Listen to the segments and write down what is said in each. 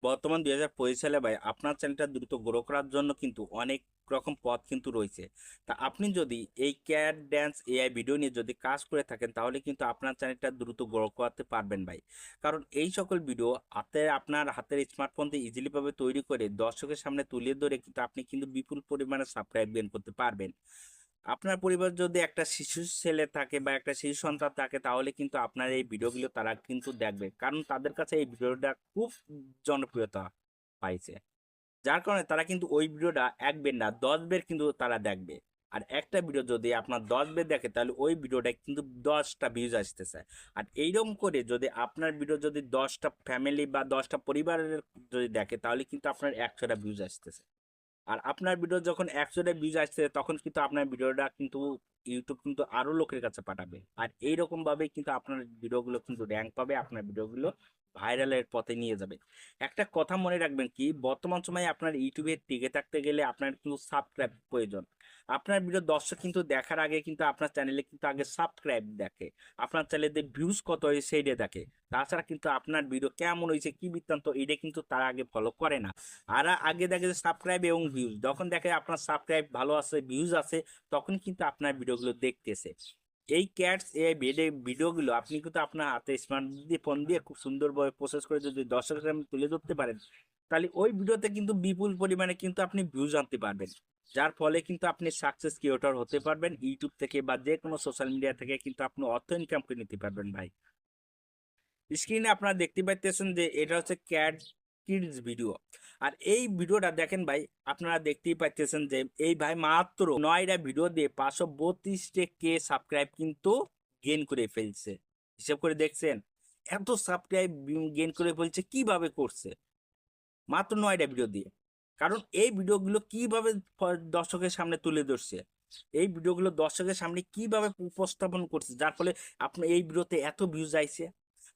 বর্তমান 2025 সালে ভাই আপনার চ্যানেলটা দ্রুত গ্রো করার জন্য কিন্তু অনেক রকম পথ কিন্তু রয়েছে। তা আপনি যদি এই ক্যাট ড্যান্স এআই ভিডিও নিয়ে যদি কাজ করে থাকেন তাহলে কিন্তু আপনার চ্যানেলটা দ্রুত গ্রো করতে পারবেন ভাই। কারণ এই সকল ভিডিও আপনার হাতের স্মার্টফোন দিয়ে ইজিলি ভাবে তৈরি করে দর্শকের সামনে তুলে ধরে কিন্তু আপনি কিন্তু বিপুল পরিমাণে সাবস্ক্রাইব গেইন করতে পারবেন। আপনার পরিবার যদি একটা শিশু ছেলে থাকে বা একটা শিশু সন্তান থাকে তাহলে কিন্তু আপনার এই ভিডিওগুলো তারা কিন্তু দেখবে, কারণ তাদের কাছে এই ভিডিওটা খুব জনপ্রিয়তা পাইছে। যার কারণে তারা কিন্তু ওই ভিডিওটা 1 বের না 10 বের কিন্তু তারা দেখবে। আর একটা ভিডিও যদি আপনার 10 বের দেখে তাহলে ওই ভিডিওটা কিন্তু 10টা ভিউজ আসতেছে। আর এইরকম করে যদি আপনার ভিডিও যদি 10টা ফ্যামিলি বা 10টা পরিবারের যদি দেখে তাহলে কিন্তু আপনার 100টা ভিউজ আসতেছে। আর আপনার ভিডিও যখন 100টা ভিউজ আসছে তখন কিন্তু আপনার ভিডিওটা কিন্তু ইউটিউব কিন্তু আরো লোকের কাছে পাঠাবে। আর এইরকম ভাবে কিন্তু আপনার ভিডিওগুলো কিন্তু র্যাঙ্ক পাবে, আপনার ভিডিওগুলো ভাইরালের পথে নিয়ে যাবে। একটা কথা মনে রাখবেন কি, বর্তমান সময়ে আপনার ইউটিউবে টিকে থাকতে গেলে আপনার কিন্তু সাবস্ক্রাইব প্রয়োজন। আপনার ভিডিও দর্শক কিন্তু দেখার আগে কিন্তু আপনার চ্যানেলে কিন্তু আগে সাবস্ক্রাইব দেখে, আপনার চ্যানেলে ভিউজ কত হয়েছে সেইটা দেখে। তাছাড়া কিন্তু আপনার ভিডিও কেমন হয়েছে কি বৃত্তান্ত এটা কিন্তু তারা আগে ফলো করে না। আর আগে দেখে যে সাবস্ক্রাইব এবং ভিউজ, যখন দেখে আপনার সাবস্ক্রাইব ভালো আছে ভিউজ আছে তখন কিন্তু আপনার ভিডিওগুলো দেখতেছে। এই ক্যাটস এই ভিডিওগুলো আপনি কিন্তু আপনার হাতে স্মার্ট দিয়ে ফোন দিয়ে খুব সুন্দরভাবে প্রসেস করে যদি দর্শকের সামনে তুলে ধরতে পারেন তাহলে ওই ভিডিওতে কিন্তু বিপুল পরিমাণে কিন্তু আপনি ভিউজ আনতে পারবেন। যার ফলে কিন্তু আপনি সাকসেস ক্রিয়েটর হতে পারবেন, ইউটিউব থেকে বা যে কোনো সোশ্যাল মিডিয়া থেকে কিন্তু আপনি অর্থ ইনকাম করে নিতে পারবেন ভাই। স্ক্রিনে আপনারা দেখতে পাইতেছেন যে এটা হচ্ছে ক্যাট কিডস ভিডিও। আর এই ভিডিওটা দেখেন ভাই, আপনারা দেখতেই পাইতেছেন যে এই ভাই মাত্র 9টা ভিডিও দিয়ে 532 কে সাবস্ক্রাইব কিন্তু গেইন করে ফেলছে। হিসাব করে দেখছেন এত সাবস্ক্রাইব গেইন করে ফেলছে কিভাবে করছে? মাত্র 9টা ভিডিও দিয়ে। কারণ এই ভিডিওগুলো কিভাবে দর্শকের সামনে তুলে ধরছে, এই ভিডিওগুলো দর্শকের সামনে কিভাবে উপস্থাপন করছে যার ফলে আপনার এই ভিডিওতে এত ভিউজ আইছে।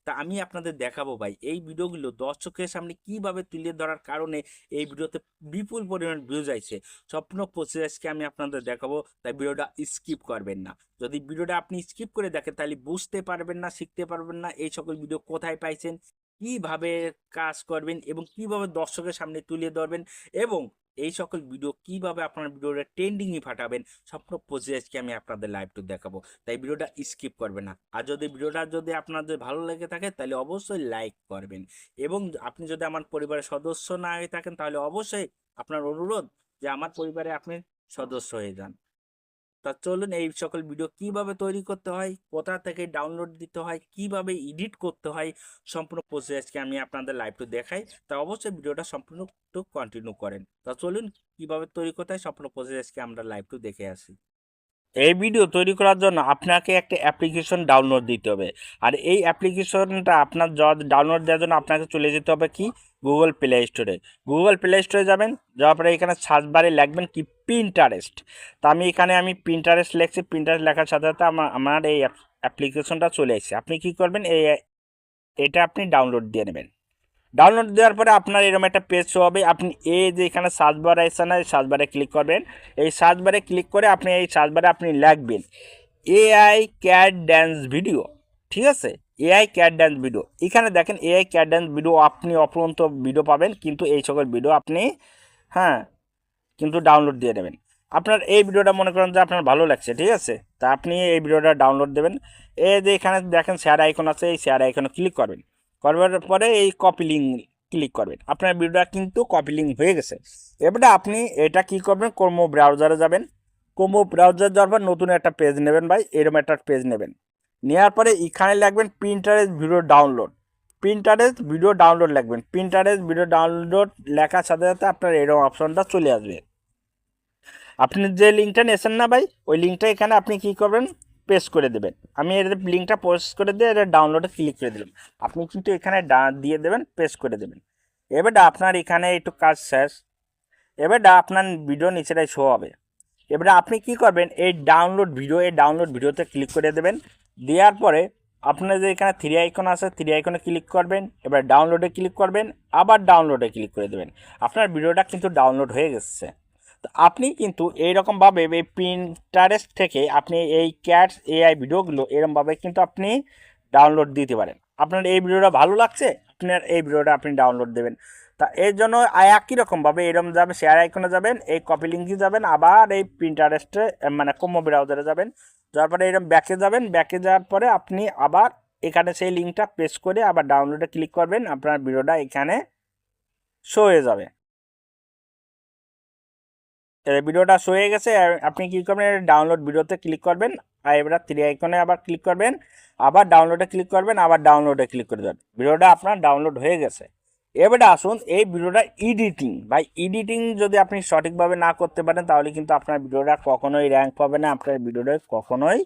তা আমি আপনাদের দেখাবো ভাই এই ভিডিওগুলো দর্শকের সামনে কিভাবে তুলে ধরার কারণে এই ভিডিওতে বিপুল পরিমাণ ভিউজ আইছে। সম্পূর্ণ প্রসেসকে আমি আপনাদের দেখাবো, তাই ভিডিওটা স্কিপ করবেন না। যদি ভিডিওটা আপনি স্কিপ করে দেখেন তাহলে বুঝতে পারবেন না, শিখতে পারবেন না এই সকল ভিডিও কোথায় পাইছেন, কিভাবে কাজ করবেন এবং কিভাবে দর্শকের সামনে তুলে ধরবেন এবং এই সকল ভিডিও কিভাবে আপনার ভিডিওটা ট্রেন্ডিংয়ে পাঠাবেন। সম্পূর্ণ প্রসেসকে আমি আপনাদের লাইভ টু দেখাবো, তাই ভিডিওটা স্কিপ করবেন না। আর যদি ভিডিওটা যদি আপনাদের ভালো লেগে থাকে তাহলে অবশ্যই লাইক করবেন। এবং আপনি যদি আমার পরিবারের সদস্য না হয়ে থাকেন তাহলে অবশ্যই আপনার অনুরোধ যে আমার পরিবারে আপনি সদস্য হয়ে যান। তা চলুন এই সকল ভিডিও কিভাবে তৈরি করতে হয়, কোথা থেকে ডাউনলোড দিতে হয়, কিভাবে এডিট করতে হয়, সম্পূর্ণ প্রসেসকে আমি আপনাদের লাইভ টু দেখাই। তা অবশ্যই ভিডিওটা সম্পূর্ণ টু কন্টিনিউ করেন। তা চলুন কিভাবে তৈরি করতে হয় সম্পূর্ণ প্রসেসকে আমরা লাইভ টু দেখে আসি। এই ভিডিও তৈরি করার জন্য আপনাকে একটা অ্যাপ্লিকেশন ডাউনলোড দিতে হবে। আর এই অ্যাপ্লিকেশনটা আপনার ডাউনলোড দেওয়ার জন্য আপনাকে চলে যেতে হবে কি গুগল প্লে স্টোরে। গুগল প্লে স্টোরে যাবেন, যাওয়ার পরে এখানে সার্চ বারে লিখবেন কি পিন্টারেস্ট। তা আমি পিন্টারেস্ট লিখছি, পিন্টারেস্ট লেখার সাথে সাথে আমার এই অ্যাপ্লিকেশনটা চলে এসেছে। আপনি কি করবেন এটা আপনি ডাউনলোড দিয়ে নেবেন। ডাউনলোড দেওয়ার পরে আপনার এরকম একটা পেজ শো হবে। আপনি এই যে এখানে সার্চ বার আছে না, সার্চ বারে ক্লিক করবেন। এই সার্চ বারে ক্লিক করে আপনি এই সার্চ বারে আপনি লিখবেন এআই ক্যাট ড্যান্স ভিডিও। ঠিক আছে, এআই ক্যাট ড্যান্স ভিডিও। এখানে দেখেন এআই ক্যাট ড্যান্স ভিডিও আপনি অপরন্ত ভিডিও পাবেন, কিন্তু এই সকল ভিডিও আপনি হ্যাঁ কিন্তু ডাউনলোড দিয়ে নেবেন। আপনার এই ভিডিওটা মনে করেন যে আপনার ভালো লাগছে, ঠিক আছে, তা আপনি এই ভিডিওটা ডাউনলোড দেবেন। এই যে এখানে দেখেন শেয়ার আইকন আছে, এই শেয়ার আইকনে ক্লিক করবেন। করবার পরে এই কপি লিঙ্ক ক্লিক করবেন। আপনার ভিডিওটা কিন্তু কপি লিঙ্ক হয়ে গেছে। এবারে আপনি এটা কি করবেন, ক্রোম ব্রাউজারে যাবেন। ক্রোম ব্রাউজার যাওয়ার পর নতুন একটা পেজ নেবেন ভাই, এরকম একটা পেজ নেবেন। নেওয়ার পরে এখানে লাগবেন Pinterest video download. Pinterest video download লাগবেন। প্রিন্টারেস্ট ভিডিও ডাউনলোড লেখার সাথে সাথে আপনার এরকম অপশনটা চলে আসবে। আপনি যে লিঙ্কটা নিয়েছেন না ভাই, ওই লিঙ্কটা এখানে আপনি কি করবেন, পেস্ট করে দেবেন। আমি এর লিঙ্কটা পোস্ট করে দিয়ে এটা ডাউনলোডে ক্লিক করে দিলাম। আপনি কিন্তু এখানে দিয়ে দেবেন, পেস্ট করে দেবেন। এবারটা আপনার এখানে একটু কাজ শেষ। এবারটা আপনার ভিডিও নিচেটাই শো হবে। এবারে আপনি কি করবেন, এই ডাউনলোড ভিডিওতে ক্লিক করে দেবেন। দেওয়ার পরে আপনার যে এখানে থ্রি আইকন আছে, থ্রি আইকনে ক্লিক করবেন। এবার ডাউনলোডে ক্লিক করবেন, আবার ডাউনলোডে ক্লিক করে দেবেন। আপনার ভিডিওটা কিন্তু ডাউনলোড হয়ে গেছে। তো আপনি কিন্তু এইরকমভাবে এই পিন্টারেস্ট থেকে আপনি এই ক্যাটস এআই ভিডিওগুলো এরকমভাবে কিন্তু আপনি ডাউনলোড দিতে পারেন। আপনার এই ভিডিওটা ভালো লাগছে, আপনার এই ভিডিওটা আপনি ডাউনলোড দেবেন। তা এর জন্য একই রকমভাবে এরকম যাবে, শেয়ার আইকনে যাবেন, এই কপি লিঙ্কে যাবেন, আবার এই প্রিন্টারেস্টে মানে ক্রোম ব্রাউজারে যাবেন, যাওয়ার পরে এরকম ব্যাকে যাবেন, ব্যাকে যাওয়ার পরে আপনি আবার এখানে সেই লিঙ্কটা পেস্ট করে আবার ডাউনলোডে ক্লিক করবেন, আপনার ভিডিওটা এখানে শো হয়ে যাবে। ভিডিওটা শো হয়ে গেছে, আপনি কী করবেন, ডাউনলোড ভিডিওতে ক্লিক করবেন, আর এবার 3 আইকনে আবার ক্লিক করবেন, আবার ডাউনলোডে ক্লিক করবেন, আবার ডাউনলোডে ক্লিক করে দেবেন। ভিডিওটা আপনার ডাউনলোড হয়ে গেছে। এবারে আসুন এই ভিডিওটা এডিটিং। ভাই এডিটিং যদি আপনি সঠিকভাবে না করতে পারেন তাহলে কিন্তু আপনার ভিডিওটা কখনোই র্যাঙ্ক পাবে না, আপনার ভিডিওটা কখনোই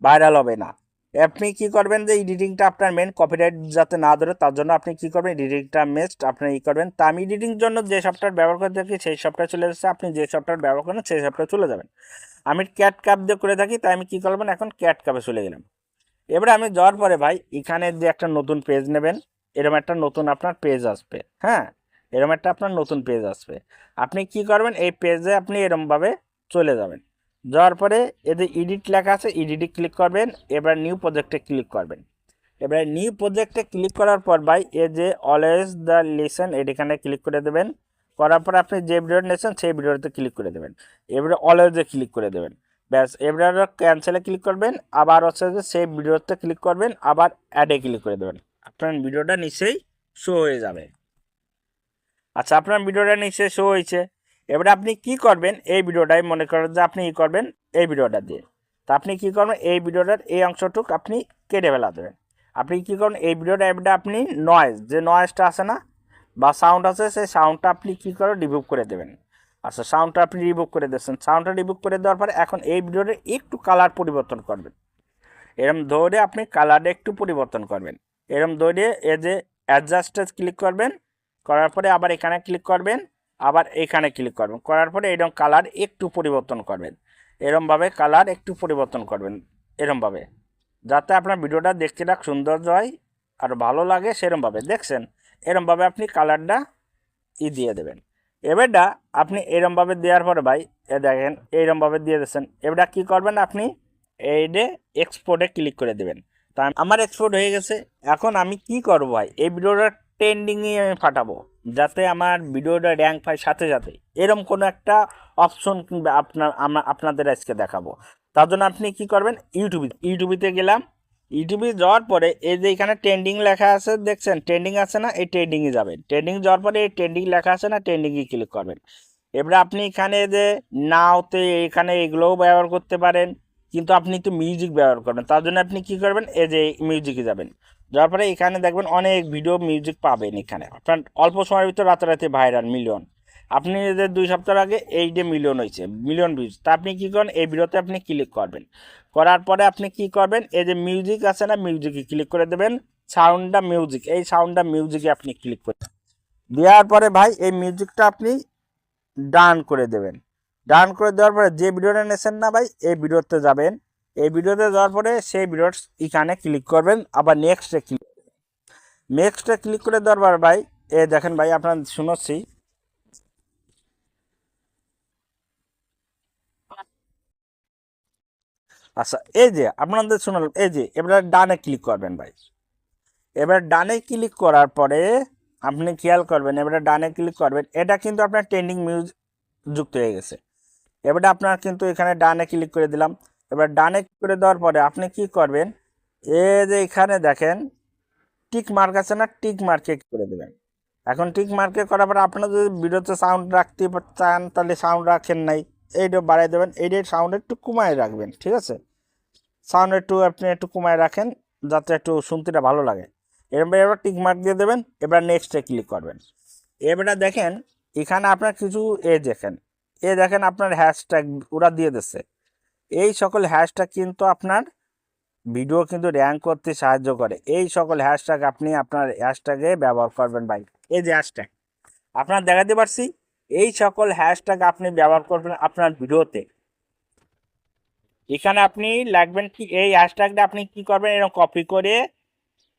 ভাইরাল হবে না। আপনি কি করবেন যে এডিটিংটা আপনার মেন কপিরাইট যাতে না ধরে তার জন্য আপনি কি করবেন, এডিটিংটা মেস্ট আপনি ই করবেন। তা আমি এডিটিং জন্য যে সফটওয়্যার ব্যবহার করে থাকি সেই সফটওয়্যার চলে যাচ্ছে, আপনি যে সফটওয়্যার ব্যবহার করেন সেই সফটওয়্যার চলে যাবেন। আমি ক্যাট কাপ দিয়ে করে থাকি, তাই আমি কি করবেন, এখন ক্যাট কাপে চলে গেলাম। এবারে আমি যাওয়ার পরে ভাই এখানে যে একটা নতুন পেজ নেবেন, এরকম একটা নতুন আপনার পেজ আসবে। হ্যাঁ, এরকম একটা আপনার নতুন পেজ আসবে। আপনি কি করবেন, এই পেজে আপনি এরকমভাবে চলে যাবেন। যাওয়ার পরে এতে এডিট লেখা আছে, এডিটে ক্লিক করবেন, এবার নিউ প্রজেক্টে ক্লিক করবেন। এবার নিউ প্রজেক্টে ক্লিক করার পর ভাই যে অলওয়েজ দ্য লিসেন এখানে ক্লিক করে দেবেন। করার পর আপনি যে ভিডিওটা নিয়েছেন সেই ভিডিওতে ক্লিক করে দেবেন। এবারে অলওয়েজে ক্লিক করে দেবেন, ব্যাস। এবারে ক্যান্সেলে ক্লিক করবেন, আবার হচ্ছে যে সেই ভিডিওতে ক্লিক করবেন, আবার অ্যাডে ক্লিক করে দেবেন। আপনার ভিডিওটা নিচেই শো হয়ে যাবে। আচ্ছা, আপনার ভিডিওটা নিচে শো হয়েছে। এবারে আপনি কি করবেন, এই ভিডিওটাই মনে করেন যে আপনি ই করবেন এই ভিডিওটা দিয়ে। তা আপনি কি করবেন, এই ভিডিওটার এই অংশটুক আপনি কেটে ফেলা দেবেন। আপনি কি করবেন, এই ভিডিওটা এবারে আপনি নয়েজ, যে নয়েজটা আছে না বা সাউন্ড আছে, সেই সাউন্ডটা আপনি কি করে রিমুভ করে দেবেন। আচ্ছা, সাউন্ডটা আপনি রিমুভ করে দিচ্ছেন। সাউন্ডটা রিমুভ করে দেওয়ার পরে এখন এই ভিডিওটা একটু কালার পরিবর্তন করবেন। এরম ধরে আপনি কালারটা একটু পরিবর্তন করবেন। এরম ধরে এই যে অ্যাডজাস্টে ক্লিক করবেন, করার পরে আবার এখানে ক্লিক করবেন, আবার এখানে ক্লিক করবেন, করার পরে এরকম কালার একটু পরিবর্তন করবেন। এরমভাবে কালার একটু পরিবর্তন করবেন, এরমভাবে, যাতে আপনার ভিডিওটা দেখতে রাখ সৌন্দর্য হয় আর ভালো লাগে সেরমভাবে। দেখছেন, এরমভাবে আপনি কালারটা দিয়ে দেবেন। এবারটা আপনি এরমভাবে দেওয়ার পরে ভাই দেখেন এইরমভাবে দিয়ে দিচ্ছেন। এবারটা কী করবেন, আপনি এইডে এক্সপোর্টে ক্লিক করে দেবেন। তা আমার এক্সপোর্ট হয়ে গেছে। এখন আমি কি করবো ভাই, এই ভিডিওটা ট্রেন্ডিংয়ে আমি পাঠাবো যাতে আমার ভিডিওটা র্যাঙ্ক পায় সাথে সাথে, এরম কোনো একটা অপশন কিংবা আপনাদের আজকে দেখাবো। তার জন্য আপনি কি করবেন, ইউটিউবিতে গেলাম। ইউটিউবে যাওয়ার পরে এই যে এখানে ট্রেন্ডিং লেখা আছে দেখছেন, ট্রেন্ডিং আছে না, এই ট্রেন্ডিংয়ে যাবেন। ট্রেন্ডিং যাওয়ার পরে এই ট্রেন্ডিং লেখা আছে না, ট্রেন্ডিংয়ে ক্লিক করবেন। এবারে আপনি এখানে যে নাওতে এখানে এগুলোও ব্যবহার করতে পারেন, কিন্তু আপনি তো মিউজিক ব্যবহার করবেন, তার জন্য আপনি কি করবেন, এই যে মিউজিকে যাবেন। যাওয়ার পরে এখানে দেখবেন অনেক ভিডিও মিউজিক পাবেন। এখানে আপনার অল্প সময়ের ভিতর রাতারাতি ভাইরাল মিলিয়ন। আপনি যে 2 সপ্তাহ আগে এই যে মিলিয়ন হয়েছে, মিলিয়ন ভিউজ, তা আপনি কী করেন, এই ভিডিওতে আপনি ক্লিক করবেন। করার পরে আপনি কি করবেন, এই যে মিউজিক আছে না, মিউজিকে ক্লিক করে দেবেন। সাউন্ডটা মিউজিক, এই সাউন্ডটা মিউজিকে আপনি ক্লিক করবেন। দেওয়ার পরে ভাই এই মিউজিকটা আপনি ডান করে দেবেন। ডান করে দেওয়ার পরে যে ভিডিওটা নিয়েছেন না ভাই, এই ভিডিওতে যাবেন। এই ভিডিওতে যাওয়ার পরে সেই ভিডিওর এখানে ক্লিক করবেন, আবার নেক্সটে ক্লিক করে দেওয়ার পর ভাই এ দেখেন ভাই আপনার শুনোচ্ছি। আচ্ছা, এই যে আপনাদের শোনালাম, এই যে এবার ডানে ক্লিক করবেন ভাই। এবার ডানে ক্লিক করার পরে আপনি খেয়াল করবেন, এবারে ডানে ক্লিক করবেন, এটা কিন্তু আপনার ট্রেন্ডিং মিউজিক যুক্ত হয়ে গেছে। এবারে আপনার কিন্তু এখানে ডানে ক্লিক করে দিলাম। এবার ডানে ক্লিক করে দেওয়ার পরে আপনি কি করবেন, এই যে এখানে দেখেন টিক মার্ক আছে না, টিক মার্কে করে দেবেন। এখন টিক মার্কে করার পরে আপনার যদি ভিডিওতে সাউন্ড রাখতে চান তাহলে সাউন্ড রাখেন নাই, এইটা বাড়াই দেবেন, এইটার সাউন্ড একটু কমায় রাখবেন, ঠিক আছে। সাউন্ড একটু আপনি একটু কমায় রাখেন যাতে একটু শুনতেটা ভালো লাগে। এবার টিক মার্ক দিয়ে দেবেন। এবার নেক্সটে ক্লিক করবেন। এবারে দেখেন এখানে আপনার কিছু দেখেন আপনার হ্যাশট্যাগ ওরা দিয়ে দিচ্ছে। এই সকল হ্যাশট্যাগ কিন্তু আপনার ভিডিও কিন্তু র্যাঙ্ক করতে সাহায্য করে। এই সকল হ্যাশট্যাগ আপনি আপনার হ্যাশট্যাগে ব্যবহার করবেন ভাই। এই যে হ্যাশট্যাগ আপনার দেখাতে পারছি, এই সকল হ্যাশট্যাগ আপনি ব্যবহার করবেন আপনার ভিডিওতে। এখানে আপনি লাগবেন কি, এই হ্যাশট্যাগটা আপনি কি করবেন, এরকম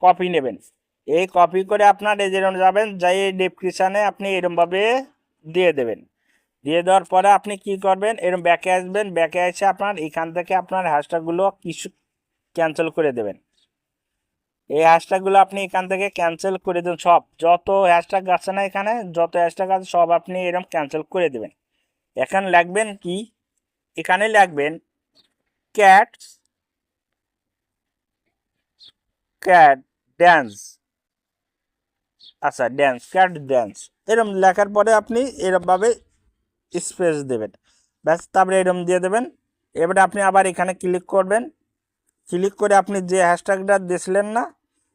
কপি নেবেন। এই কপি করে আপনার এই যেরকম যাবেন, যাই ডেসক্রিপশানে আপনি এরকমভাবে দিয়ে দেবেন। দিয়ে দেওয়ার পরে আপনি কি করবেন, এরকম ব্যাকে আসবেন। ব্যাকে এসে আপনার এখান থেকে আপনার হ্যাশট্যাগুলো কিছু ক্যান্সেল করে দেবেন। এই হ্যাশট্যাগুলো আপনি এখান থেকে ক্যান্সেল করে দেবেন। সব যত হ্যাশট্যাগ আছে না, এখানে যত হ্যাশট্যাগ আছে সব আপনি এরকম ক্যান্সেল করে দেবেন। এখানে লিখবেন কি, এখানে লিখবেন ক্যাট ক্যাট ড্যান্স, আচ্ছা ড্যান্স, ক্যাট ড্যান্স, এরকম লেখার পরে আপনি এরকমভাবে স্পেস দেবেন, ব্যাস তারপরে এরকম দিয়ে দেবেন। এবারে আপনি আবার এখানে ক্লিক করবেন, ক্লিক করে আপনি যে হ্যাশট্যাগটা দিয়েছিলেন না,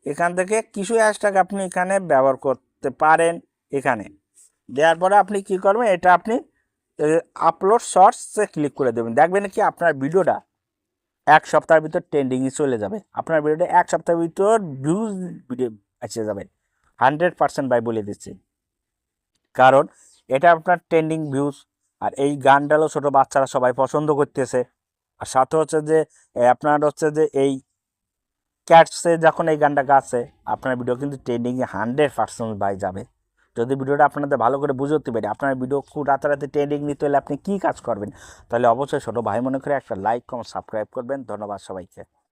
এখান থেকে কিছু হ্যাশট্যাগ আপনি এখানে ব্যবহার করতে পারেন। এখানে দেওয়ার পরে আপনি কি করবেন, এটা আপনি আপলোড শর্টসে ক্লিক করে দেবেন। দেখবেন কি আপনার ভিডিওটা 1 সপ্তাহের ভিতর ট্রেন্ডিংয়ে চলে যাবে। আপনার ভিডিওটা 1 সপ্তাহের ভিতর ভিউজ ভিডিও এসে যাবে 100% ভাই বলে দিচ্ছি। কারণ এটা আপনার ট্রেন্ডিং ভিউজ, আর এই গানটাও ছোটো বাচ্চারা সবাই পছন্দ করতেছে। আর সাথে হচ্ছে যে আপনার হচ্ছে যে এই ক্যাটসে যখন এই গানটা গাচ্ছে, আপনার ভিডিও কিন্তু ট্রেন্ডিংয়ে 100% ভাই যাবে। যদি ভিডিওটা আপনাদের ভালো করে বুঝতে পারি, আপনার ভিডিও খুব রাতারাতি ট্রেন্ডিং নিতে হলে আপনি কী কাজ করবেন, তাহলে অবশ্যই ছোটো ভাই মনে করে একটা লাইক কমেন্ট সাবস্ক্রাইব করবেন। ধন্যবাদ সবাইকে।